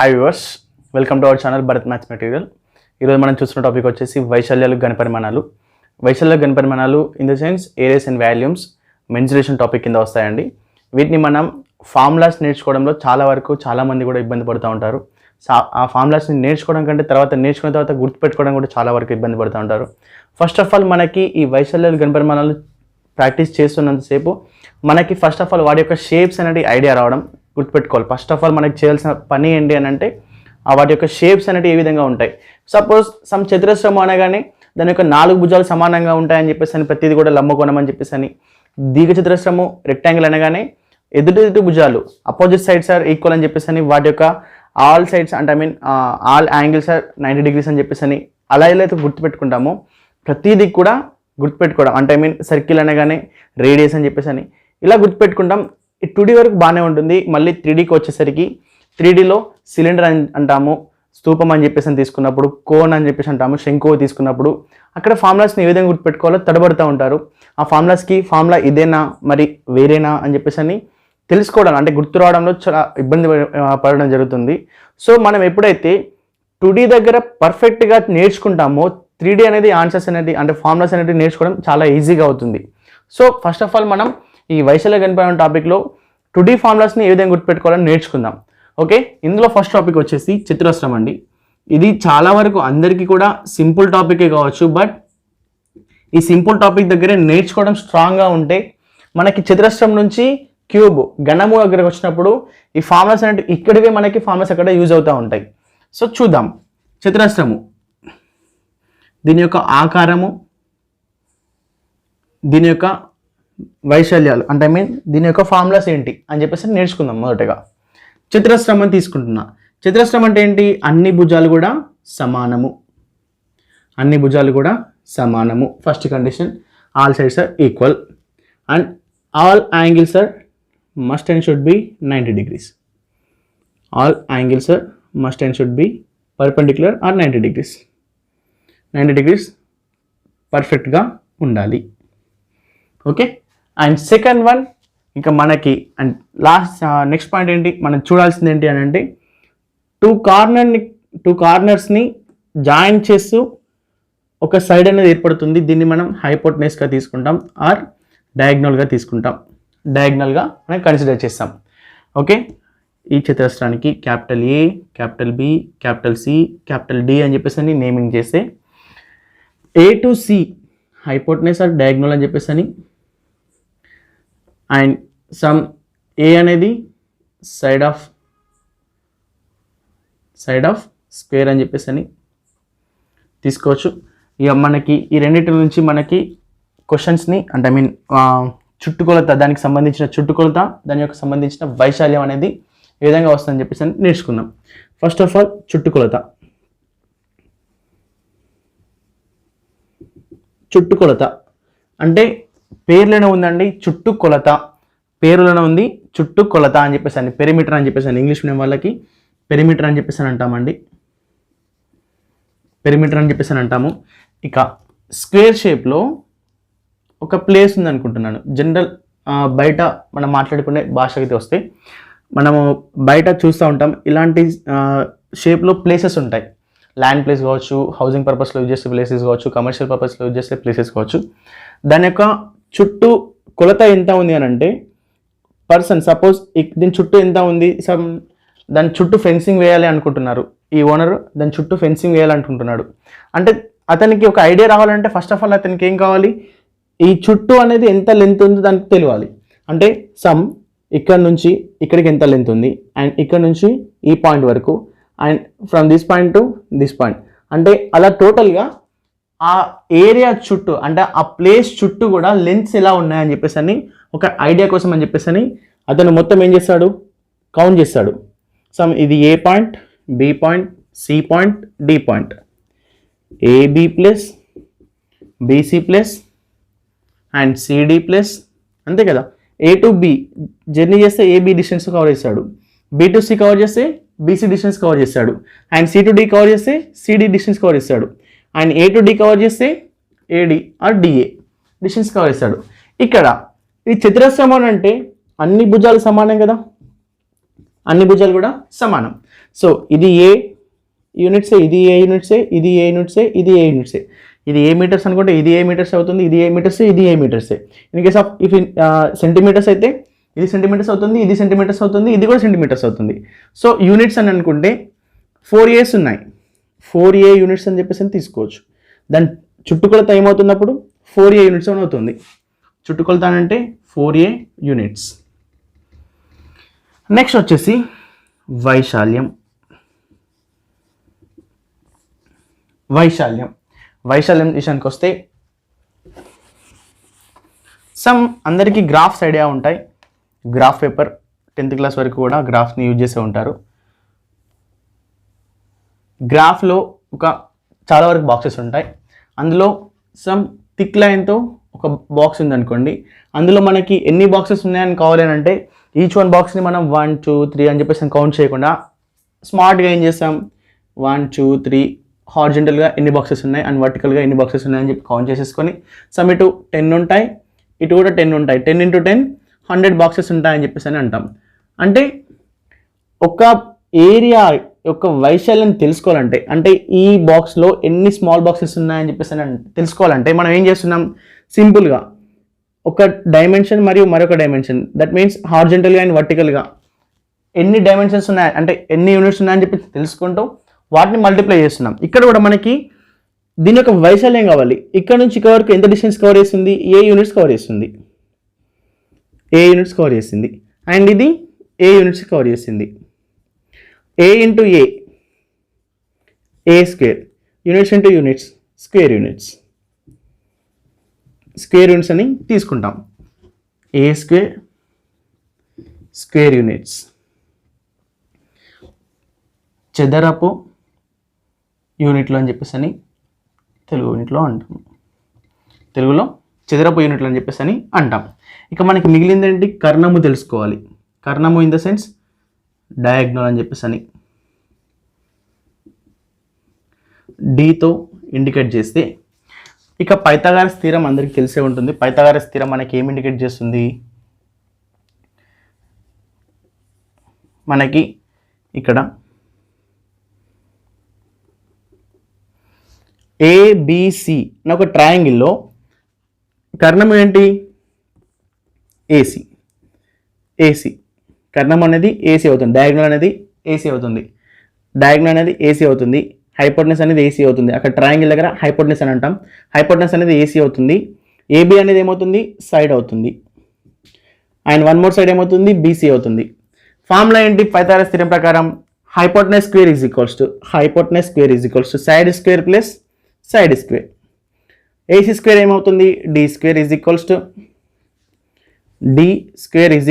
Hi viewers, welcome to our channel Bharat maths material. ఈరోజు మనం చూస్తున్న టాపిక్ వచ్చేసి వైశాల్యాలు ఘనపరిమాణాలు. వైశాల్య ఘనపరిమాణాలు in the sense areas and volumes mensuration topic కింద వస్తాయండి. వీటిని మనం ఫార్ములాస్ నేర్చుకోవడంలో చాలామంది కూడా ఇబ్బంది పడుతూ ఉంటారు. ఆ ఫార్ములాస్ని నేర్చుకోవడం కంటే నేర్చుకున్న తర్వాత గుర్తుపెట్టుకోవడం కూడా చాలా వరకు ఇబ్బంది పడుతూ ఉంటారు. ఫస్ట్ ఆఫ్ ఆల్ మనకి ఈ వైశాల్యాలు ఘనపరిమాణాలు ప్రాక్టీస్ చేస్తున్నంతసేపు మనకి ఫస్ట్ ఆఫ్ ఆల్ వాటి యొక్క షేప్స్ అనేది ఐడియా రావడం గుర్తుపెట్టుకోవాలి. ఫస్ట్ ఆఫ్ ఆల్ మనకి చేయాల్సిన పని ఏంటి అని అంటే వాటి యొక్క షేప్స్ అనేవి ఏ విధంగా ఉంటాయి. సపోజ్ సమ్ చతురస్రం అనగానే దాని యొక్క 4 భుజాలు సమానంగా ఉంటాయని చెప్పేసి అని, ప్రతిదీ కూడా లంబకోణం అని చెప్పేసి అని. దీర్ఘ చతురస్రము రెక్టాంగిల్ అనగానే ఎదుటి భుజాలు అపోజిట్ సైడ్స్ ఆర్ ఈక్వల్ అని చెప్పేసి అని, వాటి యొక్క ఆల్ సైడ్స్ అంటే ఆల్ యాంగిల్స్ ఆర్ 90 degrees అని చెప్పేసి అని అలా ఎలా అయితే గుర్తుపెట్టుకుంటామో ప్రతిదీ కూడా గుర్తుపెట్టుకోవడం అంటే సర్కిల్ అనగానే రేడియస్ అని చెప్పేసి అని ఇలా గుర్తుపెట్టుకుంటాం. ఈ 2D వరకు బాగానే ఉంటుంది. మళ్ళీ 3Dకి వచ్చేసరికి 3Dలో సిలిండర్ అంటాము, స్తూపం అని చెప్పేసి అని తీసుకున్నప్పుడు, కోన్ అని చెప్పేసి అంటాము, శంకువు తీసుకున్నప్పుడు అక్కడ ఫార్ములాస్ని ఏ విధంగా గుర్తుపెట్టుకోవాలో తడబడుతూ ఉంటారు. ఆ ఫార్ములా ఇదేనా మరి వేరేనా అని చెప్పేసి అని తెలుసుకోవడం అంటే గుర్తు రావడంలో చాలా ఇబ్బంది పడడం జరుగుతుంది. సో మనం ఎప్పుడైతే 2D దగ్గర పర్ఫెక్ట్గా నేర్చుకుంటామో 3D అనేది ఆన్సర్స్ అనేది అంటే ఫార్ములాస్ అనేది నేర్చుకోవడం చాలా ఈజీగా అవుతుంది. సో ఫస్ట్ ఆఫ్ ఆల్ మనం ఈ వైశాల్య ఘనపరిమాణ టాపిక్లో 2D ఫార్ములాస్ని ఏ విధంగా గుర్తుపెట్టుకోవాలని నేర్చుకుందాం. ఓకే, ఇందులో ఫస్ట్ టాపిక్ వచ్చేసి చతురస్రం అండి. ఇది చాలా వరకు అందరికీ కూడా సింపుల్ టాపికే కావచ్చు, బట్ ఈ సింపుల్ టాపిక్ దగ్గరే నేర్చుకోవడం స్ట్రాంగ్గా ఉంటే మనకి చతురస్రం నుంచి క్యూబ్ ఘనము దగ్గరకు వచ్చినప్పుడు ఈ ఫార్ములాస్ అనేవి ఇక్కడివే మనకి ఫార్ములాస్ అక్కడ యూజ్ అవుతూ ఉంటాయి. సో చూద్దాం. చతురస్రము దీని యొక్క ఆకారము, దీని యొక్క వైశాల్యాలు అంటే దీని యొక్క ఫార్ములాస్ ఏంటి అని చెప్పేసి నేర్చుకుందాం. మొదటగా చతురస్రం అని తీసుకుంటున్నా. చతురస్రం అంటే ఏంటి? అన్ని భుజాలు కూడా సమానము. అన్ని భుజాలు కూడా సమానము. First condition, all sides are equal and all angles are must and should be 90 degrees. All angles are must and should be perpendicular or 90 degrees. 90 degrees పర్ఫెక్ట్గా ఉండాలి. ఓకే, అండ్ సెకండ్ వన్ ఇంకా మనకి అండ్ నెక్స్ట్ పాయింట్ ఏంటి మనం చూడాల్సింది ఏంటి అని అంటే టూ కార్నర్స్ని జాయిన్ చేస్తూ ఒక సైడ్ అనేది ఏర్పడుతుంది. దీన్ని మనం హైపోటెనస్గా తీసుకుంటాం ఆర్ డయాగ్నల్గా తీసుకుంటాం. డయాగ్నల్గా మనం కన్సిడర్ చేస్తాం. ఓకే, ఈ చతురస్రానికి capital A, capital B, capital C, capital D అని చెప్పేసి అని నేమింగ్ చేస్తే A to C hypotenuse or diagonal అని చెప్పేసి అని, అండ్ సమ్ ఏ అనేది సైడ్ ఆఫ్ స్క్వేర్ అని చెప్పేసి అని తీసుకోవచ్చు. ఇక మనకి ఈ రెండింటి నుంచి మనకి క్వశ్చన్స్ని అంటే చుట్టుకొలత, దానికి సంబంధించిన చుట్టుకొలత, దాని యొక్క సంబంధించిన వైశాల్యం అనేది ఏ విధంగా వస్తుందని చెప్పేసి అని నేర్చుకుందాం. ఫస్ట్ ఆఫ్ ఆల్ చుట్టుకొలత. చుట్టుకొలత అంటే పేర్లోనే ఉందండి. చుట్టుకొలత పేరులోనే ఉంది. చుట్టుకొలత అని చెప్పేసి అని, పెరిమీటర్ అని చెప్పేసి అని ఇంగ్లీష్ మీడియం వాళ్ళకి పెరిమీటర్ అని చెప్పేసి అని అంటామండి. పెరిమీటర్ అని చెప్పేసి అని అంటాము. ఇక స్క్వేర్ షేప్లో ఒక ప్లేస్ ఉంది అనుకుంటున్నాను. జనరల్ బయట మనం మాట్లాడుకునే భాషకి వస్తే మనము బయట చూస్తూ ఉంటాం ఇలాంటి షేప్లో ప్లేసెస్ ఉంటాయి. ల్యాండ్ ప్లేస్ కావచ్చు, హౌసింగ్ పర్పస్లో యూజ్ చేసే ప్లేసెస్ కావచ్చు, కమర్షియల్ పర్పస్లో యూజ్ చేసే ప్లేసెస్ కావచ్చు. దాని యొక్క చుట్టూ కొలత ఎంత ఉంది అని అంటే పర్సన్ సపోజ్ దీని చుట్టూ ఎంత ఉంది, దాని చుట్టూ ఫెన్సింగ్ వేయాలి అనుకుంటున్నారు. ఈ ఓనర్ దాని చుట్టూ ఫెన్సింగ్ వేయాలనుకుంటున్నాడు. అంటే అతనికి ఒక ఐడియా రావాలంటే ఫస్ట్ ఆఫ్ ఆల్ అతనికి ఏం కావాలి? ఈ చుట్టూ అనేది ఎంత లెంత్ ఉందో దానికి తెలియాలి. అంటే ఇక్కడ నుంచి ఇక్కడికి ఎంత లెంత్ ఉంది, అండ్ ఇక్కడ నుంచి ఈ పాయింట్ వరకు, and from this point to this point. అంటే అలా టోటల్గా ఆ ఏరియా చుట్టూ అంటే ఆ ప్లేస్ చుట్టూ కూడా లెంత్స్ ఎలా ఉన్నాయని చెప్పేసి అని ఒక ఐడియా కోసం అని చెప్పేసి అని అతను మొత్తం ఏం చేస్తాడు? కౌంట్ చేస్తాడు. ఇది A point, B point, C point, D point, AB plus BC plus and CD plus, అంతే కదా. ఏ టు బి జర్నీ చేస్తే ఏబి డిస్టెన్స్ కవర్ చేస్తాడు, బి టు సి కవర్ చేస్తే బీసీ డిస్టెన్స్ కవర్ చేస్తాడు, and C to D cover చేస్తే CD distance cover చేస్తాడు, and A to D cover చేస్తే AD or DA distance cover చేస్తాడు. ఇక్కడ ఈ చతురస్రం అంటే అన్ని భుజాలు సమానం కదా. అన్ని భుజాలు కూడా సమానం. సో ఇది ఏ యూనిట్సే, ఇది ఏ యూనిట్సే, ఇది ఏ యూనిట్సే, ఇది ఏ యూనిట్సే. ఇది ఏ మీటర్స్ అనుకుంటే ఇది ఏ మీటర్స్ అవుతుంది, ఇది ఏ మీటర్సే, ఇది ఏ మీటర్సే. In case of if centimetres అయితే ఇది సెంటీమీటర్స్ అవుతుంది, ఇది సెంటీమీటర్స్ అవుతుంది, ఇది కూడా సెంటీమీటర్స్ అవుతుంది. సో యూనిట్స్ అని అనుకుంటే 4A's ఉన్నాయి, 4A యూనిట్స్ అని చెప్పేసి అని తీసుకోవచ్చు. దాని చుట్టుకొలత ఏమవుతున్నప్పుడు 4A యూనిట్స్ అని అవుతుంది. చుట్టుకొలత అంటే 4A యూనిట్స్. నెక్స్ట్ వచ్చేసి వైశాల్యం. వైశాల్యం విషయానికి వస్తే అందరికీ గ్రాఫ్స్ ఐడియా ఉంటాయి. గ్రాఫ్ పేపర్ 10th క్లాస్ వరకు కూడా గ్రాఫ్ని యూజ్ చేసే ఉంటారు. గ్రాఫ్లో చాలా వరకు బాక్సెస్ ఉంటాయి. అందులో సమ్ థిక్ లైన్తో ఒక బాక్స్ ఉందనుకోండి, అందులో మనకి ఎన్ని బాక్సెస్ ఉన్నాయని కావాలి అంటే ఈచ్ వన్ బాక్స్ని మనం 1 2 3 అని చెప్పేసి కౌంట్ చేయకుండా స్మార్ట్గా ఏం చేస్తాం, 1 2 3 హారిజంటల్గా ఎన్ని బాక్సెస్ ఉన్నాయి అండ్ వర్టికల్గా ఎన్ని బాక్సెస్ ఉన్నాయని చెప్పి కౌంట్ చేసేసుకొని సమ్ ఇటు 10 ఉంటాయి, ఇటు కూడా 10 ఉంటాయి, 10 × 10 100 బాక్సెస్ ఉంటాయని చెప్పేసి అని అంటాం. అంటే ఒక ఏరియా యొక్క వైశాల్యం తెలుసుకోవాలంటే, అంటే ఈ బాక్స్లో ఎన్ని స్మాల్ బాక్సెస్ ఉన్నాయని చెప్పేసి అని తెలుసుకోవాలంటే మనం ఏం చేస్తున్నాం, సింపుల్గా ఒక డైమెన్షన్ మరియు మరొక డైమెన్షన్, దట్ మీన్స్ హారిజంటల్గా అండ్ వర్టికల్గా ఎన్ని డైమెన్షన్స్ ఉన్నాయి అంటే ఎన్ని యూనిట్స్ ఉన్నాయని చెప్పి తెలుసుకుంటూ వాటిని మల్టిప్లై చేస్తున్నాం. ఇక్కడ కూడా మనకి దీని యొక్క వైశాల్యం కావాలి. ఇక్కడ నుంచి ఇక్కడ వరకు ఎంత డిస్టెన్స్ కవర్ చేస్తుంది, ఏ యూనిట్స్ కవర్ చేస్తుంది, ఏ యూనిట్స్ కవర్ చేసింది, అండ్ ఇది ఏ యూనిట్స్ కవర్ చేసింది. A into A square, units into units, square units అని తీసుకుంటాం. ఏ స్క్వేర్ స్క్వేర్ యూనిట్స్, చదరపు యూనిట్లు అని చెప్పేసి అని తెలుగులో చదరపు యూనిట్లు అని చెప్పేసి అని అంటాం. ఇక మనకి మిగిలింది ఏంటి, కర్ణము తెలుసుకోవాలి. కర్ణము ఇన్ ద సెన్స్ డయాగ్నల్ అని చెప్పేసి అని డీతో ఇండికేట్ చేస్తే, ఇక పైథాగరస్ థీరం అందరికీ తెలిసే ఉంటుంది. పైథాగరస్ థీరం మనకి ఏం ఇండికేట్ చేస్తుంది, మనకి ఇక్కడ ఏబిసి అనే ఒక ట్రయాంగిల్లో కర్ణం ఏంటి, ఏసీ కర్ణం అనేది ఏసీ అవుతుంది, డయాగ్నల్ అనేది ఏసీ అవుతుంది, హైపోటెనస్ అనేది ఏసీ అవుతుంది. అక్కడ ట్రయాంగిల్ దగ్గర హైపోటెనస్ అని అంటాం. హైపోటెనస్ అనేది ఏసీ అవుతుంది. ఏబి అనేది ఏమవుతుంది, సైడ్ అవుతుంది, అండ్ వన్ మోర్ సైడ్ ఏమవుతుంది, బీసీ అవుతుంది. ఫార్ములా ఏంటి, పైథాగరస్ థీరం ప్రకారం hypotenuse square is equals to side square plus side square. AC square ఏమవుతుంది, D square is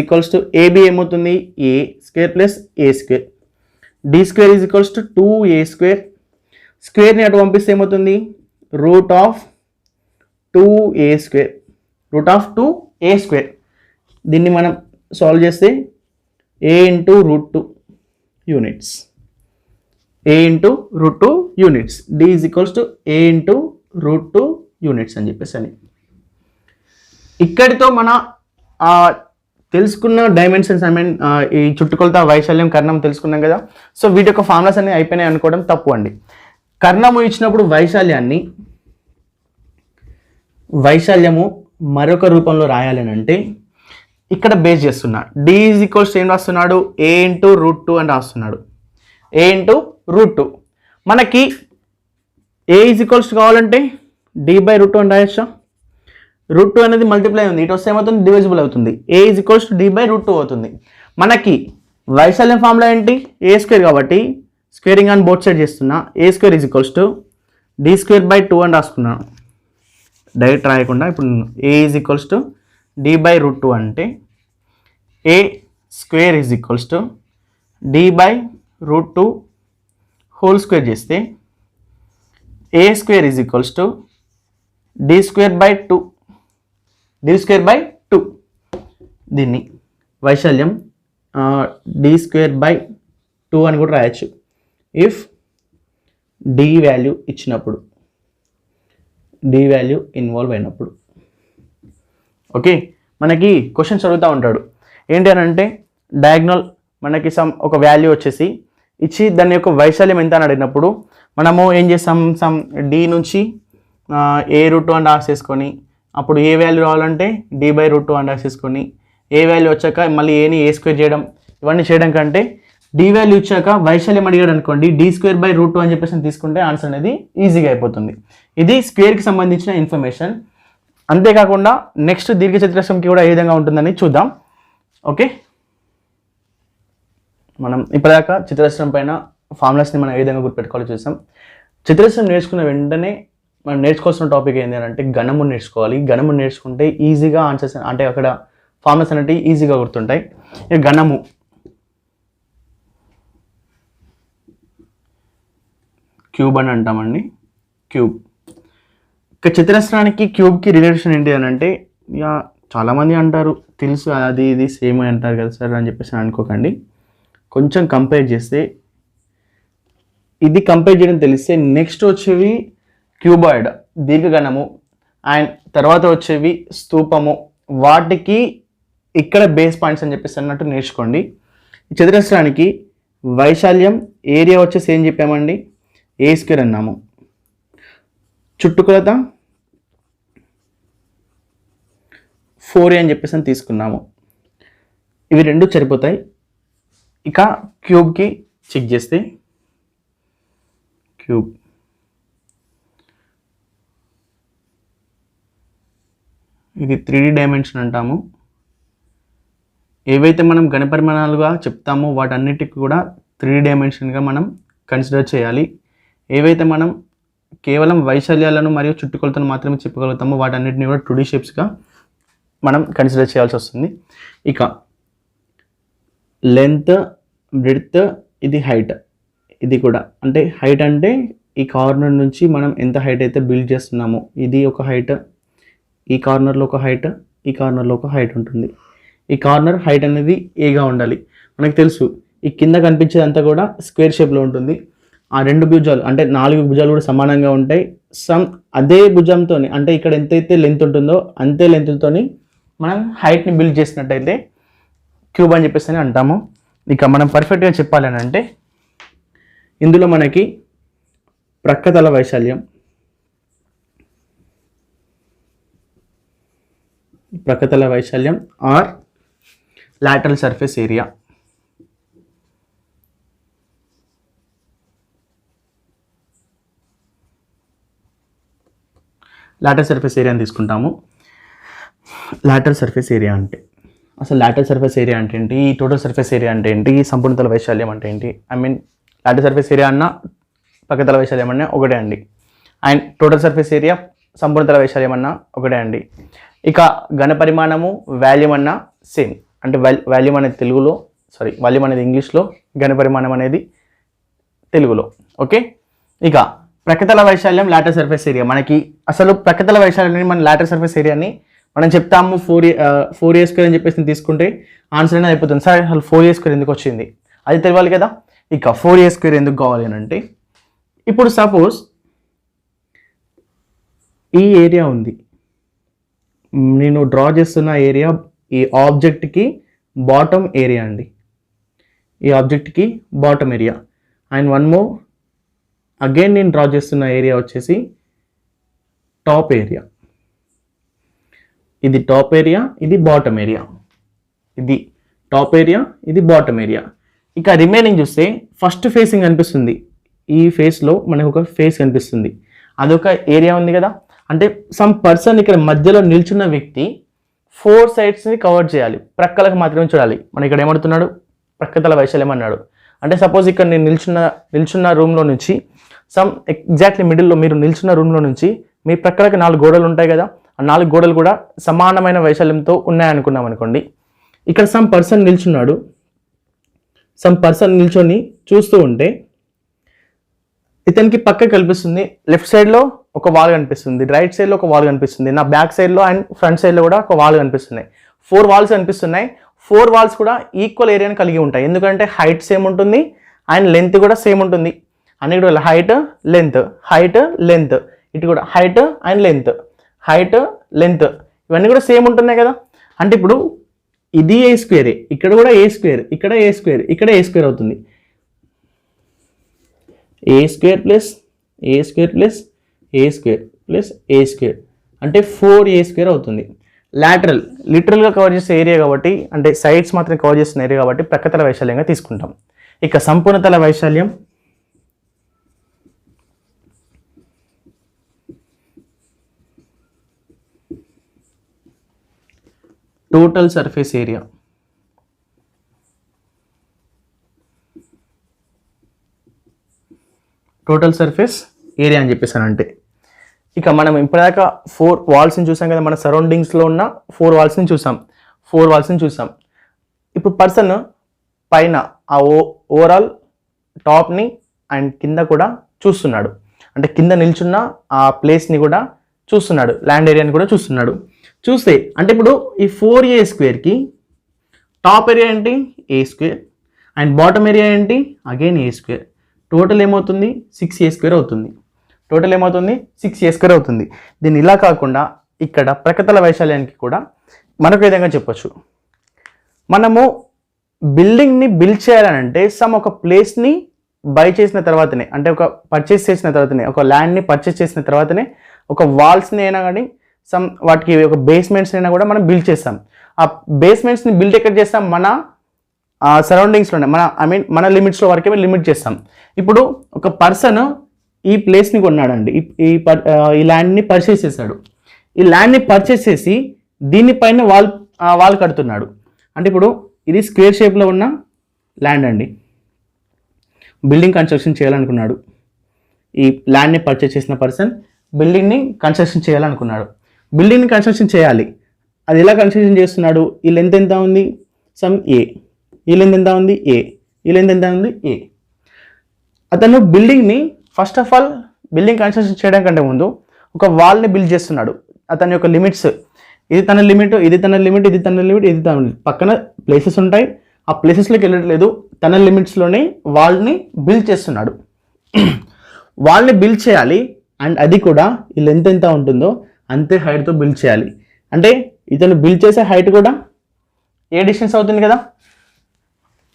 equals to AB ఏమవుతుంది, A square plus A square. D square is equals to 2a square. స్క్వేర్ని అటు పంపిస్తే ఏమవుతుంది, root of 2a square. దీన్ని మనం solve చేస్తే a into √2 units, d is equals to a into √2 units అని చెప్పేసి అని. ఇక్కడితో మన తెలుసుకున్న డైమెన్షన్స్ ఈ చుట్టుకొలత, వైశాల్యం, కర్ణం తెలుసుకున్నాం కదా. సో వీటి యొక్క ఫార్ములాస్ అన్ని అయిపోయినాయి అనుకోవడం తప్పు అండి. కర్ణము ఇచ్చినప్పుడు వైశాల్యము మరొక రూపంలో రాయాలి అని అంటే ఇక్కడ బేస్ చేస్తున్నా. డి ఈజ్ ఈక్వల్స్ ఏం రాస్తున్నాడు, a ఇంటూ √2 అని రాస్తున్నాడు. a into √2. మనకి a ఈజ్ ఈక్వల్స్ కావాలంటే d/√2 అని రాయొచ్చా. √2 అనేది మల్టిప్లై ఉంది, ఇటు వస్తే ఏమవుతుంది, డివిజిబుల్ అవుతుంది. a is equals to d/√2 అవుతుంది. మనకి వైశాల్యం ఫార్ములా ఏంటి, a స్క్వేర్ కాబట్టి స్క్వేరింగ్ ఆన్ బోత్ సైడ్ చేస్తున్నా. a square is equals to d²/2 అని రాసుకున్నాను, డైరెక్ట్ రాయకుండా. ఇప్పుడు a is equals to d/√2 అంటే a square is equals to d/√2 whole square చేస్తే a square is equals to d²/2. దీన్ని వైశాల్యం d²/2 అని కూడా రాయొచ్చు ఇఫ్ d వాల్యూ ఇచ్చినప్పుడు, d వాల్యూ ఇన్వాల్వ్ అయినప్పుడు. ఓకే, మనకి క్వశ్చన్స్ అడుగుతూ ఉంటాడు ఏంటి అని అంటే, డయాగ్నల్ మనకి ఒక వాల్యూ వచ్చేసి ఇచ్చి దాని యొక్క వైశాల్యం ఎంత అని అడిగినప్పుడు మనము ఏం చేస్తాం, డి నుంచి a√2 అని రాసేసుకొని అప్పుడు ఏ వాల్యూ రావాలంటే d/√2 అని రాసేసుకొని ఏ వాల్యూ వచ్చాక మళ్ళీ ఏని a² చేయడం, ఇవన్నీ చేయడం కంటే డి వాల్యూ ఇచ్చాక వైశాల్యం అడిగాడు అనుకోండి d²/√2 అని చెప్పేసి తీసుకుంటే ఆన్సర్ అనేది ఈజీగా అయిపోతుంది. ఇది స్క్వేర్కి సంబంధించిన ఇన్ఫర్మేషన్. అంతేకాకుండా నెక్స్ట్ దీర్ఘచతురస్రంకి కూడా ఏ విధంగా ఉంటుందని చూద్దాం. ఓకే, మనం ఇప్పటిదాకా చతురస్రం పైన ఫార్ములాస్ని మనం ఏ విధంగా గుర్తుపెట్టుకోవాలో చూసాం. చతురస్రం నేర్చుకున్న వెంటనే మనం నేర్చుకోవాల్సిన టాపిక్ ఏంటి అంటే ఘనము నేర్చుకోవాలి. ఘనము నేర్చుకుంటే ఈజీగా ఆన్సర్స్ అంటే అక్కడ ఫార్ములాస్ అనేవి ఈజీగా గుర్తుంటాయి. ఘనము క్యూబ్ అని అంటామండి. క్యూబ్ ఇక చతురస్రానికి క్యూబ్కి రిలేషన్ ఏంటి అని అంటే ఇక చాలామంది అంటారు తెలుసు అది ఇది సేమ్ అంటారు కదా సార్ అని చెప్పేసి అనుకోకండి. కొంచెం కంపేర్ చేస్తే ఇది కంపేర్ చేయడం తెలిస్తే నెక్స్ట్ వచ్చేవి క్యూబాయిడ్ దీర్ఘఘనము అండ్ తర్వాత వచ్చేవి స్తూపము, వాటికి ఇక్కడ బేస్ పాయింట్స్ అని చెప్పేసి అన్నట్టు నేర్చుకోండి. చతురస్రానికి వైశాల్యం ఏరియా వచ్చేసి ఏం చెప్పామండి a² అన్నాము. చుట్టుకొలత 4a అని చెప్పేసి అని తీసుకున్నాము. ఇవి రెండు సరిపోతాయి. ఇక క్యూబ్కి చెక్ చేస్తే క్యూబ్ ఇది 3D డైమెన్షన్ అంటాము. ఏవైతే మనం ఘనపరిమాణాలుగా చెప్తామో వాటన్నిటికి కూడా 3D డైమెన్షన్గా మనం కన్సిడర్ చేయాలి. ఏవైతే మనం కేవలం వైశాల్యాలను మరియు చుట్టుకొలతను మాత్రమే చెప్పగలుగుతామో వాటన్నిటిని కూడా 2D షేప్స్గా మనం కన్సిడర్ చేయాల్సి వస్తుంది. ఇక లెంత్, బ్రెడ్త్, ఇది హైట్. ఇది కూడా అంటే హైట్ అంటే ఈ కార్నర్ నుంచి మనం ఎంత హైట్ అయితే బిల్డ్ చేస్తున్నామో ఇది ఒక హైట్, ఈ కార్నర్లో ఒక హైట్, ఈ కార్నర్లో ఒక హైట్ ఉంటుంది. ఈ కార్నర్ హైట్ అనేది ఏగా ఉండాలి. మనకు తెలుసు ఈ కింద కనిపించేదంతా కూడా స్క్వేర్ షేప్లో ఉంటుంది. ఆ రెండు భుజాలు అంటే 4 భుజాలు కూడా సమానంగా ఉంటాయి. అదే భుజంతో అంటే ఇక్కడ ఎంతైతే లెంత్ ఉంటుందో అంతే లెంత్తో మనం హైట్ని బిల్డ్ చేసినట్టయితే క్యూబ్ అని చెప్పేసి అంటాము. ఇక మనం పర్ఫెక్ట్గా చెప్పాలి అని అంటే ఇందులో మనకి ప్రక్కతల వైశాల్యం, or lateral surface area, lateral surface area అని తీసుకుంటాము. లాటరల్ సర్ఫేస్ ఏరియా అంటే అసలు లాటరల్ సర్ఫేస్ ఏరియా అంటే ఏంటి, టోటల్ సర్ఫేస్ ఏరియా అంటే ఏంటి, సంపూర్ణతల వైశాల్యం అంటే ఏంటి, లాటరల్ సర్ఫేస్ ఏరియా అన్న ప్రక్కతల వైశాల్యం అన్న ఒకటే అండి. అండ్ టోటల్ సర్ఫేస్ ఏరియా సంపూర్ణతల వైశాల్యం అన్న ఒకటే అండి. ఇక ఘన పరిమాణము వాల్యూమ్ అన్న సేమ్. అంటే వాల్యూమ్ అనేది తెలుగులో, వాల్యూమ్ అనేది ఇంగ్లీష్లో, ఘన పరిమాణం అనేది తెలుగులో. ఓకే, ఇక ప్రక్కతల వైశాల్యం లాటరల్ సర్ఫేస్ ఏరియా. మనకి అసలు ప్రక్కతల వైశాల్యాన్ని మన లాటరల్ సర్ఫేస్ ఏరియాని మనం చెప్తాము 4a² అని చెప్పేసి తీసుకుంటే ఆన్సర్ అనేది అయిపోతుంది. సార్ అసలు 4a² ఎందుకు వచ్చింది అది తెలియాలి కదా. ఇక 4a² ఎందుకు కావాలి అని అంటే ఇప్పుడు సపోజ్ ఈ ఏరియా ఉంది, నేను డ్రా చేస్తున్న ఏరియా ఈ ఆబ్జెక్ట్కి బాటమ్ ఏరియా అండి, ఈ ఆబ్జెక్ట్కి bottom area. And one more again నేను డ్రా చేస్తున్న ఏరియా వచ్చేసి టాప్ ఏరియా. ఇది టాప్ ఏరియా, ఇది బాటమ్ ఏరియా. ఇది టాప్ ఏరియా, ఇది బాటమ్ ఏరియా. ఇక రిమైనింగ్ చూస్తే ఫస్ట్ ఫేసింగ్ కనిపిస్తుంది, ఈ ఫేస్లో మనకు ఒక ఫేస్ కనిపిస్తుంది, అదొక ఏరియా ఉంది కదా. అంటే సమ్ పర్సన్ ఇక్కడ మధ్యలో నిల్చున్న వ్యక్తి 4 సైడ్స్ని కవర్ చేయాలి, ప్రక్కలకు మాత్రమే చూడాలి. మన ఇక్కడ ఏమడుతున్నాడు, ప్రక్కతల వైశాల్యం అన్నాడు. అంటే సపోజ్ ఇక్కడ నేను నిల్చున్న రూమ్లో నుంచి ఎగ్జాక్ట్లీ మిడిల్లో మీరు నిల్చున్న రూమ్లో నుంచి మీ ప్రక్కలకి 4 గోడలు ఉంటాయి కదా, ఆ 4 గోడలు కూడా సమానమైన వైశాల్యంతో ఉన్నాయనుకున్నాం అనుకోండి. ఇక్కడ సమ్ పర్సన్ నిల్చొని చూస్తూ ఉంటే ఇతనికి పక్క కనిపిస్తుంది, లెఫ్ట్ సైడ్లో ఒక వాల్ కనిపిస్తుంది, రైట్ సైడ్లో ఒక వాల్ కనిపిస్తుంది, నా బ్యాక్ సైడ్లో అండ్ ఫ్రంట్ సైడ్లో కూడా ఒక వాల్ కనిపిస్తున్నాయి. 4 వాల్స్ కనిపిస్తున్నాయి. 4 వాల్స్ కూడా ఈక్వల్ ఏరియాని కలిగి ఉంటాయి, ఎందుకంటే హైట్ సేమ్ ఉంటుంది అండ్ లెంత్ కూడా సేమ్ ఉంటుంది. అన్ని కూడా హైట్ లెంత్, ఇటు కూడా హైట్ అండ్ లెంత్, ఇవన్నీ కూడా సేమ్ ఉంటున్నాయి కదా. అంటే ఇప్పుడు ఇది ఏ స్క్వేరే, ఇక్కడ కూడా ఏ స్క్వేర్, ఇక్కడ ఏ స్క్వేర్, ఇక్కడ ఏ స్క్వేర్ అవుతుంది. ఏ square plus A square plus A square plus A square అంటే 4a స్క్వేర్ అవుతుంది. లాటరల్ లిటరల్గా కవర్ చేసే ఏరియా కాబట్టి, అంటే సైడ్స్ మాత్రం కవర్ చేస్తున్న ఏరియా కాబట్టి ప్రక్కతల వైశాల్యంగా తీసుకుంటాం. ఇక సంపూర్ణతల వైశాల్యం total surface area. Total surface area అని చెప్పేసానంటే ఇక మనం ఇప్పటిదాకా 4 వాల్స్ని చూసాం కదా, మన సరౌండింగ్స్లో ఉన్న 4 వాల్స్ని చూసాం. ఇప్పుడు పర్సన్ పైన ఆ ఓవరాల్ టాప్ని అండ్ కింద కూడా చూస్తున్నాడు, అంటే కింద నిల్చున్న ఆ ప్లేస్ని కూడా చూస్తున్నాడు, ల్యాండ్ ఏరియాని కూడా చూస్తున్నాడు. చూస్తే అంటే ఇప్పుడు ఈ 4a స్క్వేర్కి టాప్ ఏరియా ఏంటి ఏ స్క్వేర్ అండ్ బాటమ్ ఏరియా ఏంటి అగైన్ ఏ స్క్వేర్. టోటల్ ఏమవుతుంది 6a స్క్వేర్ అవుతుంది. దీన్ని ఇలా కాకుండా ఇక్కడ ప్రక్కతల వైశాల్యానికి కూడా మరొక విధంగా చెప్పొచ్చు. మనము బిల్డింగ్ని బిల్డ్ చేయాలనంటే ఒక ప్లేస్ని బై చేసిన తర్వాతనే, అంటే ఒక పర్చేస్ చేసిన తర్వాతనే, ఒక ల్యాండ్ని పర్చేస్ చేసిన తర్వాతనే ఒక వాల్స్ని అయినా కానీ వాటికి ఒక బేస్మెంట్స్ అయినా కూడా మనం బిల్డ్ చేస్తాం. ఆ బేస్మెంట్స్ని బిల్డ్ ఎక్కడ చేస్తాం, మన సరౌండింగ్స్లోనే, మన లిమిట్స్లో వరకే లిమిట్ చేస్తాం. ఇప్పుడు ఒక పర్సన్ ఈ ప్లేస్ని కొన్నాడండి, ఈ ల్యాండ్ని పర్చేస్ చేశాడు. ఈ ల్యాండ్ని పర్చేస్ చేసి దీనిపైన వాల్ కడుతున్నాడు. అంటే ఇప్పుడు ఇది స్క్వేర్ షేప్లో ఉన్న ల్యాండ్ అండి. బిల్డింగ్ కన్స్ట్రక్షన్ చేయాలనుకున్నాడు. ఈ ల్యాండ్ని పర్చేస్ చేసిన పర్సన్ బిల్డింగ్ని కన్స్ట్రక్షన్ చేయాలనుకున్నాడు. బిల్డింగ్ని కన్స్ట్రక్షన్ చేయాలి. అది ఎలా కన్స్ట్రక్షన్ చేస్తున్నాడు, ఈ లెంత్ ఎంత ఉంది ఏ, ఈ లెంత్ ఎంత ఉంది ఏ, ఈ లెంత్ ఎంత ఉంది ఏ. అతను బిల్డింగ్ని first of all building construction చేయడం కంటే ముందు ఒక వాల్ని బిల్డ్ చేస్తున్నాడు. అతని యొక్క లిమిట్స్, ఇది తన లిమిట్, ఇది తన లిమిట్, ఇది తన లిమిట్, ఇది తన లిమిట్. పక్కన ప్లేసెస్ ఉంటాయి, ఆ ప్లేసెస్లోకి వెళ్ళట్లేదు, తన లిమిట్స్లోనే వాల్ని బిల్డ్ చేస్తున్నాడు. వాల్ని బిల్డ్ చేయాలి అండ్ అది కూడా ఈ లెంత్ ఎంత ఉంటుందో అంతే హైట్తో బిల్డ్ చేయాలి. అంటే ఇతను బిల్డ్ చేసే హైట్ కూడా ఏ డిస్టెన్స్ అవుతుంది కదా,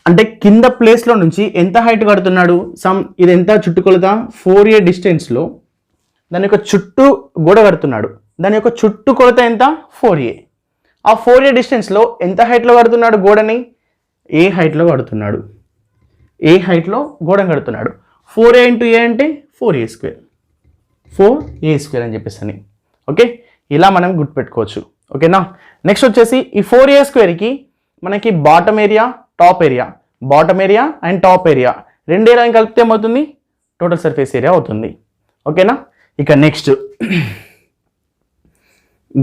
అంటే కింద ప్లేస్లో నుంచి ఎంత హైట్ కడుతున్నాడు, ఇది ఎంత చుట్టుకొలత 4a డిస్టెన్స్లో దాని యొక్క చుట్టూ గోడ కడుతున్నాడు. దాని యొక్క చుట్టుకొలత ఎంత 4a. ఆ 4a డిస్టెన్స్లో ఎంత హైట్లో కడుతున్నాడు గోడని, ఏ హైట్లో కడుతున్నాడు, ఏ హైట్లో గోడని కడుతున్నాడు. 4a ఇంటూ ఏ అంటే 4a స్క్వేర్, 4a స్క్వేర్ అని చెప్పేసి అని. ఓకే, ఇలా మనం గుర్తుపెట్టుకోవచ్చు. ఓకేనా. నెక్స్ట్ వచ్చేసి ఈ 4a స్క్వేర్కి మనకి bottom area and top area రెండు ఏరియాని కలిపితే ఏమవుతుంది టోటల్ సర్ఫేస్ ఏరియా అవుతుంది. ఓకేనా. ఇక నెక్స్ట్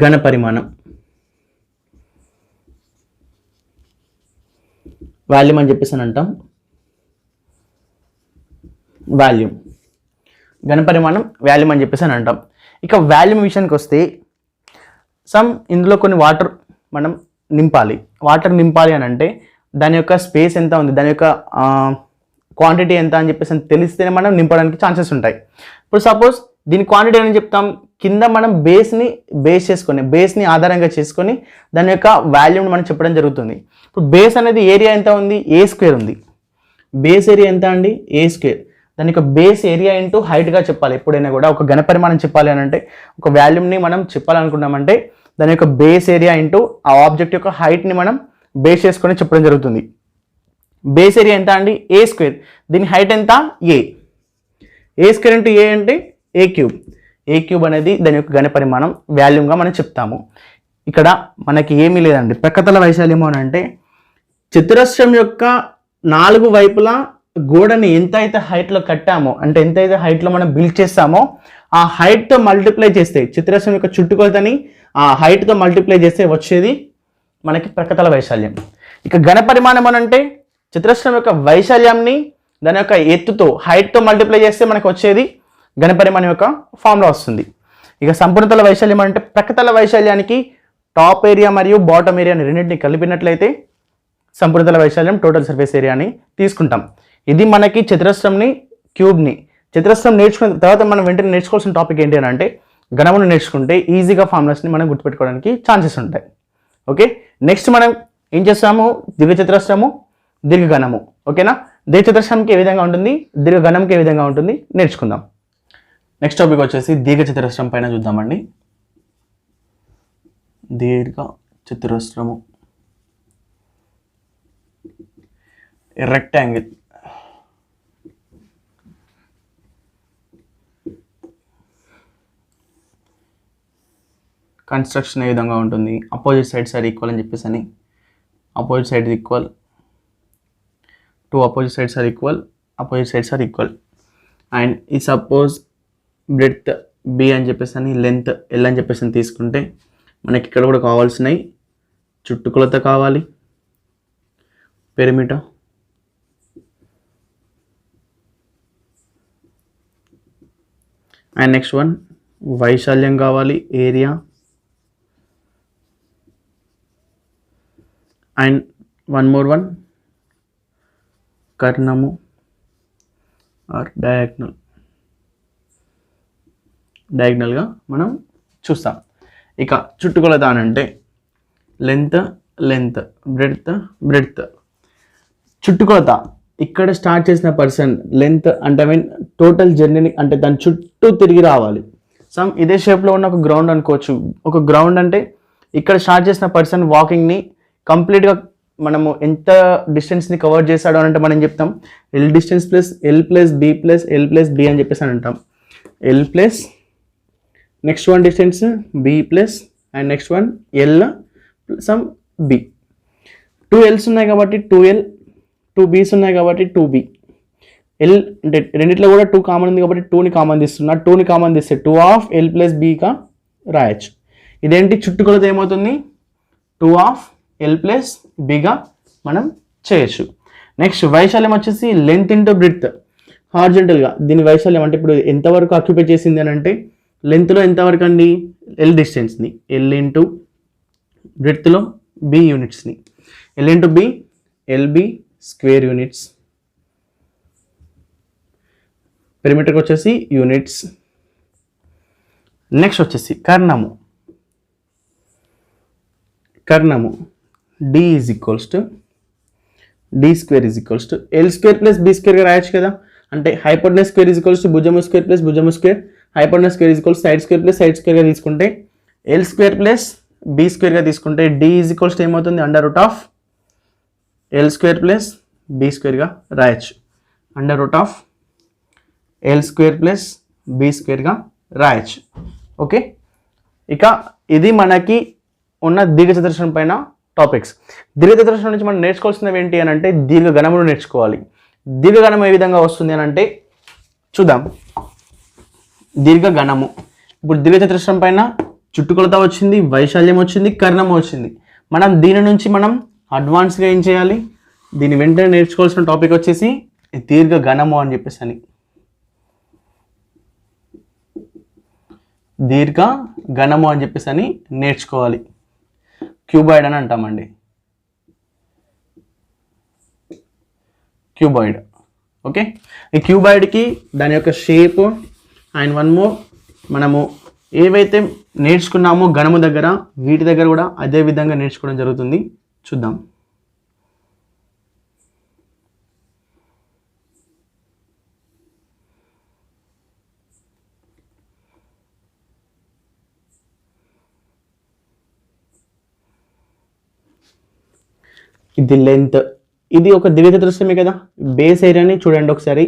ఘన పరిమాణం, వాల్యూమ్ అని చెప్పేసి అని అంటాం. వాల్యూమ్, ఘన పరిమాణం వాల్యూమ్ అని చెప్పేసి అని అంటాం. ఇక వాల్యూమ్ విషయానికి వస్తే ఇందులో కొన్ని వాటర్ మనం నింపాలి. అని అంటే దాని యొక్క స్పేస్ ఎంత ఉంది, దాని యొక్క క్వాంటిటీ ఎంత అని చెప్పేసి తెలిస్తేనే మనం నింపడానికి ఛాన్సెస్ ఉంటాయి. ఇప్పుడు సపోజ్ దీని క్వాంటిటీ అని చెప్తాం, కింద మనం బేస్ని ఆధారంగా చేసుకొని దాని యొక్క వాల్యూమ్ని మనం చెప్పడం జరుగుతుంది. ఇప్పుడు బేస్ అనేది ఏరియా ఎంత ఉంది, ఏ స్క్వేర్ ఉంది. బేస్ ఏరియా ఎంత అండి, ఏ స్క్వేర్. దాని యొక్క బేస్ ఏరియా ఇంటూ హైట్గా చెప్పాలి. ఎప్పుడైనా కూడా ఒక ఘన పరిమాణం చెప్పాలి అని అంటే, ఒక వాల్యూమ్ని మనం చెప్పాలనుకున్నామంటే దాని యొక్క బేస్ ఏరియా ఇంటూ ఆ ఆబ్జెక్ట్ యొక్క హైట్ని మనం బేస్ చేసుకొని చెప్పడం జరుగుతుంది. బేస్ ఏరియా ఎంత అండి, ఏ స్క్వేర్. దీని హైట్ ఎంత, ఏ స్క్వేర్ ఇంటూ ఏ అంటే ఏ క్యూబ్. ఏ క్యూబ్ అనేది దాని యొక్క ఘన పరిమాణం వాల్యూమ్గా మనం చెప్తాము. ఇక్కడ మనకి ఏమీ లేదండి. ప్రక్కతల వైశాల్యము అని అంటే చతురస్రం యొక్క 4 వైపులా గోడని ఎంత అయితే హైట్లో కట్టామో, అంటే ఎంత అయితే హైట్లో మనం బిల్డ్ చేస్తామో ఆ హైట్తో మల్టిప్లై చేస్తే, చతురస్రం యొక్క చుట్టుకొలతని ఆ హైట్తో మల్టిప్లై చేస్తే వచ్చేది మనకి ప్రక్కతల వైశాల్యం. ఇక ఘన పరిమాణం అని అంటే చతురస్రం యొక్క వైశాల్యాన్ని దాని యొక్క ఎత్తుతో హైట్తో మల్టిప్లై చేస్తే మనకు వచ్చేది ఘన పరిమాణం యొక్క ఫార్ములా వస్తుంది. ఇక సంపూర్ణతల వైశాల్యం అంటే ప్రక్కతల వైశాల్యానికి టాప్ ఏరియా మరియు బాటమ్ ఏరియాని రెండింటిని కలిపినట్లయితే సంపూర్ణతల వైశాల్యం టోటల్ సర్ఫేస్ ఏరియా అని తీసుకుంటాం. ఇది మనకి చతురస్రంని క్యూబ్ని చతురస్రం నేర్చుకున్న తర్వాత మనం వెంటనే నేర్చుకోవాల్సిన టాపిక్ ఏంటి అని అంటే ఘనమును నేర్చుకుంటే ఈజీగా ఫార్ములాస్ని మనం గుర్తుపెట్టుకోవడానికి ఛాన్సెస్ ఉంటాయి. ఓకే, నెక్స్ట్ మనం ఏం చేస్తాము? దీర్ఘచతురస్రము, దీర్ఘఘనము. ఓకేనా? దీర్ఘచతురస్రంకి ఏ విధంగా ఉంటుంది, దీర్ఘఘనంకి ఏ విధంగా ఉంటుంది నేర్చుకుందాం. నెక్స్ట్ టాపిక్ వచ్చేసి దీర్ఘచతురస్రం పైన చూద్దామండి. దీర్ఘచతురస్రము, రెక్టాంగిల్. కన్స్ట్రక్షన్ ఏ విధంగా ఉంటుంది? అపోజిట్ సైడ్స్ ఆర్ ఈక్వల్ అని చెప్పేసి అని, opposite side is equal, two opposite sides are equal, opposite sides are equal. And ఈ సపోజ్ బ్రెడ్త్ బి అని చెప్పేసి అని, లెంత్ ఎల్ అని చెప్పేసి అని తీసుకుంటే మనకి ఇక్కడ కూడా కావాల్సినవి చుట్టుకొలత కావాలి, పెరిమీటర్, అండ్ నెక్స్ట్ వన్ వైశాల్యం కావాలి, area, and one more one కర్ణము ఆర్ డయాగ్నల్గా మనం చూస్తాం. ఇక చుట్టుకొలత అని అంటే లెంత్, బ్రెడ్త్. చుట్టుకొలత ఇక్కడ స్టార్ట్ చేసిన పర్సన్ లెంత్ అంటే మీన్ టోటల్ జర్నీని అంటే దాని చుట్టూ తిరిగి రావాలి. ఇదే షేప్లో ఉన్న ఒక గ్రౌండ్ అనుకోవచ్చు. ఒక గ్రౌండ్ అంటే ఇక్కడ స్టార్ట్ చేసిన పర్సన్ వాకింగ్ని కంప్లీట్గా మనము ఎంత డిస్టెన్స్ని కవర్ చేశాడు అని అంటే మనం చెప్తాం L distance plus L plus B అని చెప్పేసి అని అంటాం. L plus next one distance B plus and next one L sum B. 2 Ls ఉన్నాయి కాబట్టి 2L, 2 Bs ఉన్నాయి కాబట్టి 2B. ఎల్ అంటే రెండిట్లో కూడా 2 కామన్ ఉంది కాబట్టి 2ని కామన్ తీస్తున్నా. 2ని కామన్ తీస్తే 2 ఆఫ్ ఎల్ ప్లస్ బీగా రాయొచ్చు. ఇదేంటి చుట్టుకొలత ఏమవుతుంది? 2 ఆఫ్ ఎల్ ప్లస్ బిగా మనం చేయొచ్చు. నెక్స్ట్ వైశాల్యం వచ్చేసి లెంత్ ఇంటూ బ్రెడ్త్, హార్జెంటల్గా దీని వైశాల్యం అంటే ఇప్పుడు ఎంతవరకు ఆక్యుపై చేసింది అని అంటే లెంత్లో ఎంతవరకు అండి? ఎల్ డిస్టెన్స్ని, ఎల్ ఇంటూ బ్రెడ్త్లో బి యూనిట్స్ని, L into B LB square units, పెరిమీటర్కి వచ్చేసి యూనిట్స్. నెక్స్ట్ వచ్చేసి కర్ణము D is equals to D square is equals to L square plus B స్క్వేర్గా రాయొచ్చు కదా. అంటే hypotenuse square is equals to భుజము స్క్వేర్ ప్లస్ భుజము square, hypotenuse square is equals side square plus side స్క్వేర్గా తీసుకుంటే ఎల్ స్క్వేర్ ప్లస్ బి స్క్వేర్గా తీసుకుంటే డి ఈజ్ ఈక్వల్స్ టు ఏమవుతుంది? Under root of L square plus B స్క్వేర్గా రాయొచ్చు. Under root of L square plus B స్క్వేర్గా రాయొచ్చు. Okay, ఇక ఇది మనకి ఉన్న దీర్ఘచతురస్రం పైన టాపిక్స్. దీర్ఘచతురస్రం నుంచి మనం నేర్చుకోవాల్సినవి ఏంటి అని అంటే దీర్ఘఘనమును నేర్చుకోవాలి. దీర్ఘఘనం ఏ విధంగా వస్తుంది అని అంటే చూద్దాం. దీర్ఘఘనము ఇప్పుడు దీర్ఘచతురస్రం పైన చుట్టుకొలత వచ్చింది, వైశాల్యం వచ్చింది, కర్ణం వచ్చింది. మనం దీని నుంచి మనం అడ్వాన్స్గా ఏం చేయాలి? దీని వెంటనే నేర్చుకోవాల్సిన టాపిక్ వచ్చేసి దీర్ఘఘనము అని చెప్పేసి అని, దీర్ఘఘనము అని చెప్పేసి అని నేర్చుకోవాలి. క్యూబాయిడ్ అని అంటామండి, క్యూబాయిడ్. ఓకే, ఈ క్యూబాయిడ్కి దాని యొక్క షేప్ అండ్ వన్ మోర్ మనము ఏవైతే నేర్చుకున్నామో ఘనము దగ్గర వీటి దగ్గర కూడా అదే విధంగా నేర్చుకోవడం జరుగుతుంది. చూద్దాం. ఇది లెంత్, ఇది ఒక దీర్ఘచతురస్రమే కదా. బేస్ ఏరియాని చూడండి ఒకసారి,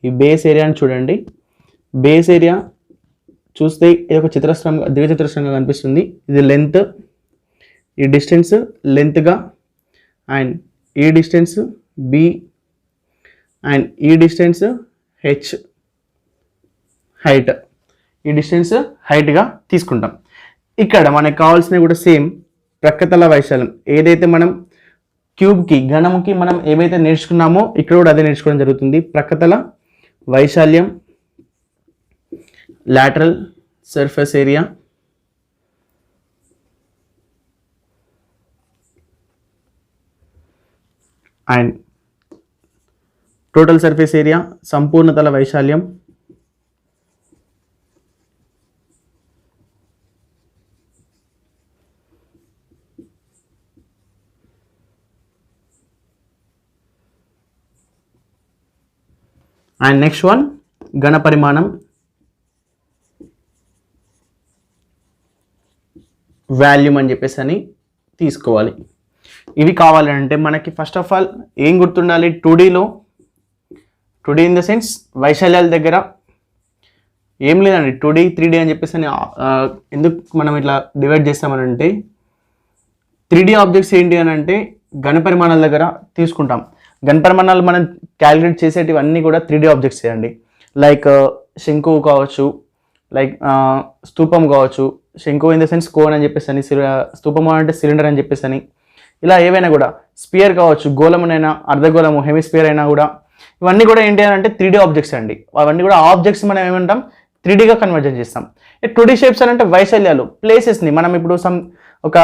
ఈ బేస్ ఏరియాని చూడండి. బేస్ ఏరియా చూస్తే ఇది ఒక చతురస్రంగా దీర్ఘచతురస్రంగా కనిపిస్తుంది. ఇది లెంత్, ఈ డిస్టెన్స్ లెంత్గా, అండ్ ఈ డిస్టెన్స్ బి అండ్ ఈ డిస్టెన్స్ హెచ్ హైట్, ఈ డిస్టెన్స్ హైట్గా తీసుకుంటాం. ఇక్కడ మనకు కావాల్సినవి కూడా సేమ్ ప్రక్కతల వైశాల్యం. ఏదైతే మనం క్యూబ్కి ఘనముకి మనం ఏవైతే నేర్చుకున్నామో ఇక్కడ కూడా అదే నేర్చుకోవడం జరుగుతుంది. ప్రక్కతల వైశాల్యం, lateral surface area, and total surface area, సంపూర్ణ తల వైశాల్యం, అండ్ నెక్స్ట్ వన్ ఘన పరిమాణం వాల్యూమ్ అని చెప్పేసి అని తీసుకోవాలి. ఇవి కావాలంటే మనకి ఫస్ట్ ఆఫ్ ఆల్ ఏం గుర్తుండాలి, 2Dలో 2D ఇన్ ద సెన్స్ వైశాల్యాల దగ్గర ఏం లేదండి. 2D 3D అని చెప్పేసి అని ఎందుకు మనం ఇట్లా డివైడ్ చేస్తామనంటే 3D ఆబ్జెక్ట్స్ ఏంటి అని అంటే ఘన పరిమాణాల దగ్గర తీసుకుంటాం. ఘన పరిమాణాలు మనం క్యాలిక్యులేట్ చేసేటివన్నీ కూడా 3D ఆబ్జెక్ట్స్ అండి. లైక్ శంకువు కావచ్చు, లైక్ స్తూపం కావచ్చు. శంకువు ఇన్ ద సెన్స్ కోన్ అని చెప్పేసి అని, స్తూపం అంటే సిలిండర్ అని చెప్పేసి అని, ఇలా ఏవైనా కూడా స్పియర్ కావచ్చు, గోళమునైనా అర్ధగోళము హెమిస్పియర్ అయినా కూడా ఇవన్నీ కూడా ఏంటి అని అంటే 3D ఆబ్జెక్ట్స్ అండి. అవన్నీ కూడా ఆబ్జెక్ట్స్ మనం ఏమంటాం 3Dగా కన్వర్జన్ చేస్తాం. 2D షేప్స్ అని అంటే వైశాల్యాలు, ప్లేసెస్ని మనం ఇప్పుడు ఒక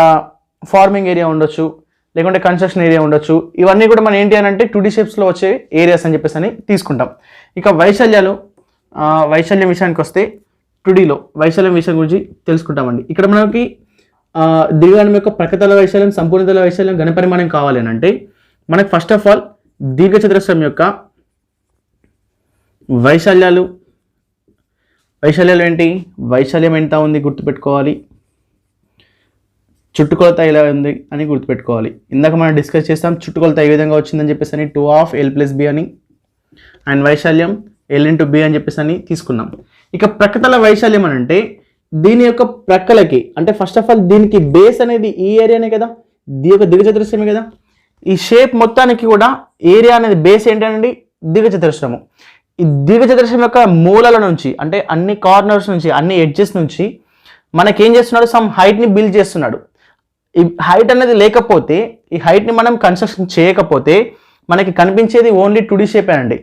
ఫార్మింగ్ ఏరియా ఉండొచ్చు, లేకుంటే కన్స్ట్రక్షన్ ఏరియా ఉండొచ్చు. ఇవన్నీ కూడా మనం ఏంటి అని అంటే 2D షేప్స్లో వచ్చే ఏరియాస్ అని చెప్పేసి అని తీసుకుంటాం. ఇక వైశాల్యం విషయానికి వస్తే 2Dలో వైశాల్యం విషయం గురించి తెలుసుకుంటామండి. ఇక్కడ మనకి దీర్ఘానం యొక్క ప్రకతల వైశాల్యం, సంపూర్ణతల వైశాల్యం, ఘన పరిమాణం కావాలి అని అంటే మనకు ఫస్ట్ ఆఫ్ ఆల్ దీర్ఘచతురస్రం యొక్క వైశాల్యాలు ఏంటి, వైశాల్యం ఎంత ఉంది గుర్తుపెట్టుకోవాలి, చుట్టుకొలత ఎలా ఉంది అని గుర్తుపెట్టుకోవాలి. ఇందాక మనం డిస్కస్ చేస్తాం చుట్టుకొలత ఏ విధంగా వచ్చిందని చెప్పేసి అని 2/L+B అని, అండ్ వైశాల్యం L/B అని చెప్పేసి అని తీసుకున్నాం. ఇక ప్రకతల వైశాల్యం అని అంటే దీని యొక్క ప్రక్కలకి అంటే ఫస్ట్ ఆఫ్ ఆల్ దీనికి బేస్ అనేది ఈ ఏరియానే కదా, దీర్ఘచతురస్రమే కదా. ఈ షేప్ మొత్తానికి కూడా ఏరియా అనేది బేస్ ఏంటండి దీర్ఘచతురస్రము. ఈ దీర్ఘచతురస్రం యొక్క మూలల నుంచి అంటే అన్ని కార్నర్స్ నుంచి, అన్ని ఎడ్జెస్ నుంచి మనకేం చేస్తున్నాడు, సమ్ హైట్ని బిల్డ్ చేస్తున్నాడు. ఈ హైట్ అనేది లేకపోతే, ఈ హైట్ని మనం కన్స్ట్రక్షన్ చేయకపోతే మనకి కనిపించేది ఓన్లీ 2D షేప్ అండి.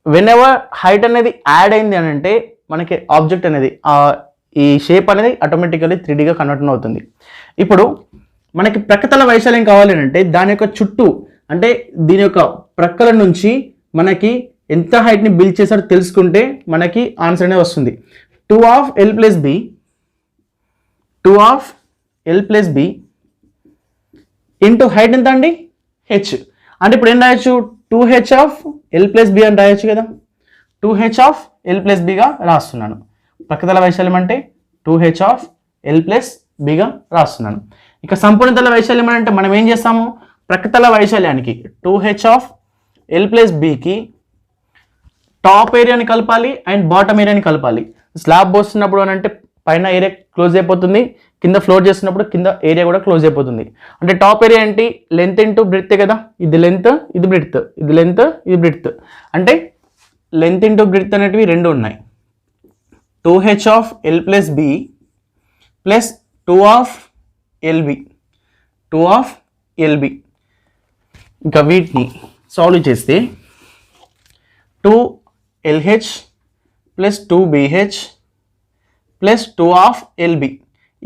వెన్ ఎవర్ హైట్ అనేది యాడ్ అయింది అని అంటే మనకి ఆబ్జెక్ట్ అనేది ఈ షేప్ అనేది ఆటోమేటికల్లీ 3Dగా కన్వర్ట్ అవుతుంది. ఇప్పుడు మనకి ప్రక్కతల వైశాల్యం కావాలి అంటే దాని యొక్క చుట్టూ అంటే దీని యొక్క ప్రక్కల నుంచి మనకి ఎంత హైట్ని బిల్డ్ చేశారో తెలుసుకుంటే మనకి ఆన్సర్ అనేది వస్తుంది. 2/L+B ఇంటూ హైట్ ఎంత అండి హెచ్. అంటే ఇప్పుడు ఏం రాయొచ్చు 2h/L+B అని రాయొచ్చు కదా. 2h/L+Bగా రాస్తున్నాను. ప్రక్కతల వైశాల్యం అంటే 2h/L+Bగా రాస్తున్నాను. ఇక సంపూర్ణతల వైశాల్యం అంటే మనం ఏం చేస్తాము, ప్రక్కతల వైశాల్యానికి 2h/L+Bకి టాప్ ఏరియాని కలపాలి అండ్ బాటమ్ ఏరియాని కలపాలి. స్లాబ్ పోస్తున్నప్పుడు అని అంటే పైన ఏరియా క్లోజ్ అయిపోతుంది, కింద ఫ్లోర్ చేస్తున్నప్పుడు కింద ఏరియా కూడా క్లోజ్ అయిపోతుంది. అంటే టాప్ ఏరియా ఏంటి, లెంత్ ఇంటూ బ్రెడ్త్ కదా. ఇది లెంత్, ఇది బ్రెడ్త్, ఇది లెంత్, ఇది బ్రెడ్త్. అంటే లెంత్ ఇంటూ బ్రెడ్త్ అనేటివి రెండు ఉన్నాయి. 2h/L+B plus 2/LB. ఇంకా వీటిని సాల్వ్ చేస్తే 2LH plus 2BH plus 2/LB.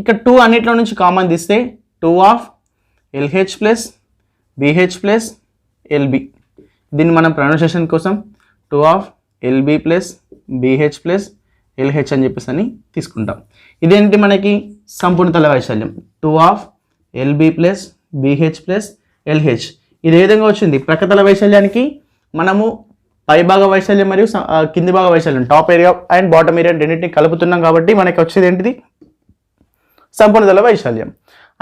ఇక 2 అన్నిట్లో నుంచి కామన్ తీస్తే 2/LH plus BH plus LB. దీన్ని మనం ప్రొనౌన్సియేషన్ కోసం 2/LB plus BH plus LH అని చెప్పేసి అని తీసుకుంటాం. ఇదేంటి మనకి సంపూర్ణతల వైశాల్యం 2/LB plus BH plus LH. ఇది ఏ విధంగా వచ్చింది, ప్రక్కతల వైశాల్యానికి మనము పైభాగ వైశాల్యం మరియు కింది భాగ వైశాల్యం top area and bottom area రెండింటిని కలుపుతున్నాం కాబట్టి మనకి వచ్చేది ఏంటిది సంపూర్ణతల వైశాల్యం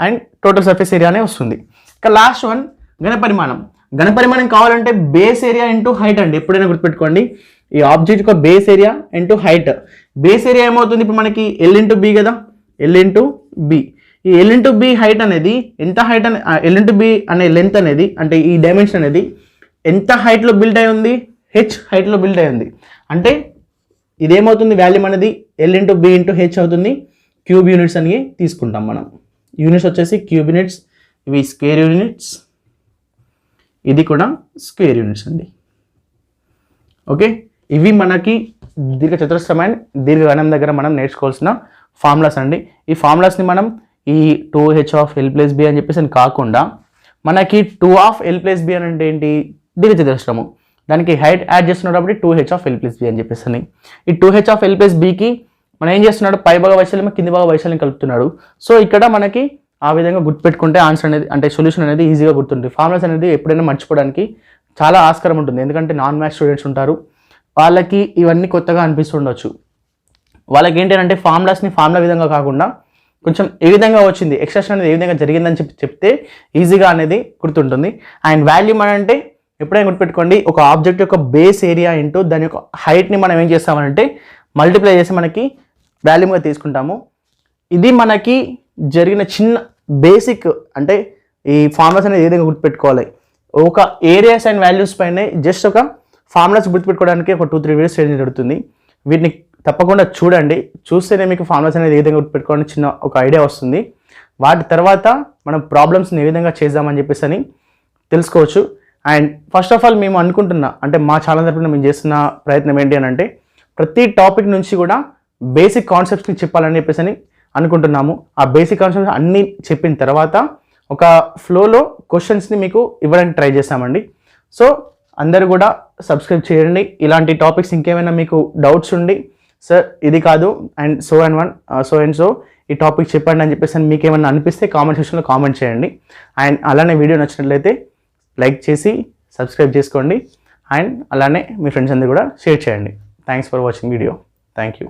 అండ్ టోటల్ సర్ఫేస్ ఏరియా అనే వస్తుంది. ఇక లాస్ట్ వన్ ఘన పరిమాణం. ఘన పరిమాణం కావాలంటే బేస్ ఏరియా ఇంటూ హైట్ అండి. ఎప్పుడైనా గుర్తుపెట్టుకోండి, ఈ ఆబ్జెక్ట్ యొక్క base area into height. Base area ఏమవుతుంది ఇప్పుడు మనకి L/B కదా, L/B. ఈ L/B హైట్ అనేది ఎంత హైట్ అనే L/B అనే లెంత్ అనేది అంటే ఈ డైమెన్షన్ అనేది ఎంత హైట్లో బిల్డ్ అయి ఉంది, H హైట్లో బిల్డ్ అయి ఉంది. అంటే ఇదేమవుతుంది వాల్యూమ్ అనేది L/B ఇంటూ H అవుతుంది. క్యూబ్ యూనిట్స్ అని తీసుకుంటాం మనం. యూనిట్స్ వచ్చేసి క్యూబ్ యూనిట్స్, ఇవి స్క్వేర్ యూనిట్స్, ఇది కూడా స్క్వేర్ యూనిట్స్ అండి. ఓకే, ఇవి మనకి దీర్ఘచతురస్రమైన దీర్ఘఘనం దగ్గర మనం నేర్చుకోవాల్సిన ఫార్ములాస్ అండి. ఈ ఫార్ములాస్ని మనం ఈ 2h/L+B అని చెప్పేసి అని కాకుండా మనకి 2/L+B అని అంటే ఏంటి దీర్ఘచతురస్రము, దానికి హైట్ యాడ్ చేస్తున్నప్పుడు 2h/L+B అని చెప్పేసి అని. ఈ 2h/L+Bకి మనం ఏం చేస్తున్నాడు, పై భాగ వైశాల్యం కింది భాగ వైశాల్యం కలుపుతున్నాడు. సో ఇక్కడ మనకి ఆ విధంగా గుర్తుపెట్టుకుంటే ఆన్సర్ అనేది అంటే సొల్యూషన్ అనేది ఈజీగా గుర్తుంటుంది. ఫార్ములాస్ అనేది ఎప్పుడైనా మర్చిపోవడానికి చాలా ఆస్కారం ఉంటుంది, ఎందుకంటే నాన్ మ్యాథ్స్ స్టూడెంట్స్ ఉంటారు, వాళ్ళకి ఇవన్నీ కొత్తగా అనిపిస్తుండొచ్చు. వాళ్ళకి ఏంటంటే ఫార్ములాస్ని ఫార్ములా విధంగా కాకుండా కొంచెం ఏ విధంగా వచ్చింది, ఎక్స్ట్రాక్షన్ అనేది ఏ విధంగా జరిగిందని చెప్తే ఈజీగా అనేది గుర్తుంటుంది. అండ్ వాల్యూమ్ అని అంటే ఎప్పుడైనా గుర్తుపెట్టుకోండి, ఒక ఆబ్జెక్ట్ యొక్క బేస్ ఏరియా ఇంటూ దాని యొక్క హైట్ని మనం ఏం చేస్తామంటే మల్టిప్లై చేసి మనకి వాల్యూమ్గా తీసుకుంటాము. ఇది మనకి జరిగిన చిన్న బేసిక్, అంటే ఈ ఫార్ములాస్ అనేది ఏ విధంగా గుర్తుపెట్టుకోవాలి. ఒక ఏరియాస్ అండ్ వాల్యూస్ పైన జస్ట్ ఒక ఫార్ములాస్ గుర్తుపెట్టుకోవడానికి ఒక 2-3 వీడియోస్ చేయడం జరుగుతుంది. వీటిని తప్పకుండా చూడండి. చూస్తేనే మీకు ఫార్ములాస్ అనేది ఏ విధంగా గుర్తుపెట్టుకోవాలని చిన్న ఒక ఐడియా వస్తుంది. వాటి తర్వాత మనం ప్రాబ్లమ్స్ని ఏ విధంగా చేద్దామని చెప్పేసి అని తెలుసుకోవచ్చు. అండ్ ఫస్ట్ ఆఫ్ ఆల్ మేము అనుకుంటున్నా, అంటే మా ఛానల్ తరపున మేము చేస్తున్న ప్రయత్నం ఏంటి అని అంటే ప్రతి టాపిక్ నుంచి కూడా బేసిక్ కాన్సెప్ట్స్ని చెప్పాలని చెప్పేసి అని అనుకుంటున్నాము. ఆ బేసిక్ కాన్సెప్ట్స్ అన్నీ చెప్పిన తర్వాత ఒక ఫ్లోలో క్వశ్చన్స్ని మీకు ఇవ్వడానికి ట్రై చేస్తామండి. సో అందరూ కూడా సబ్స్క్రైబ్ చేయండి. ఇలాంటి టాపిక్స్ ఇంకేమైనా మీకు డౌట్స్ ఉండి సార్ ఇది కాదు అండ్ సో ఈ టాపిక్ చెప్పండి అని చెప్పేసి మీకు ఏమైనా అనిపిస్తే కామెంట్ సెక్షన్లో కామెంట్ చేయండి. అండ్ అలానే వీడియో నచ్చినట్లయితే లైక్ చేసి సబ్స్క్రైబ్ చేసుకోండి. అండ్ అలానే మీ ఫ్రెండ్స్ అందరూ కూడా షేర్ చేయండి. Thanks for watching video. Thank you.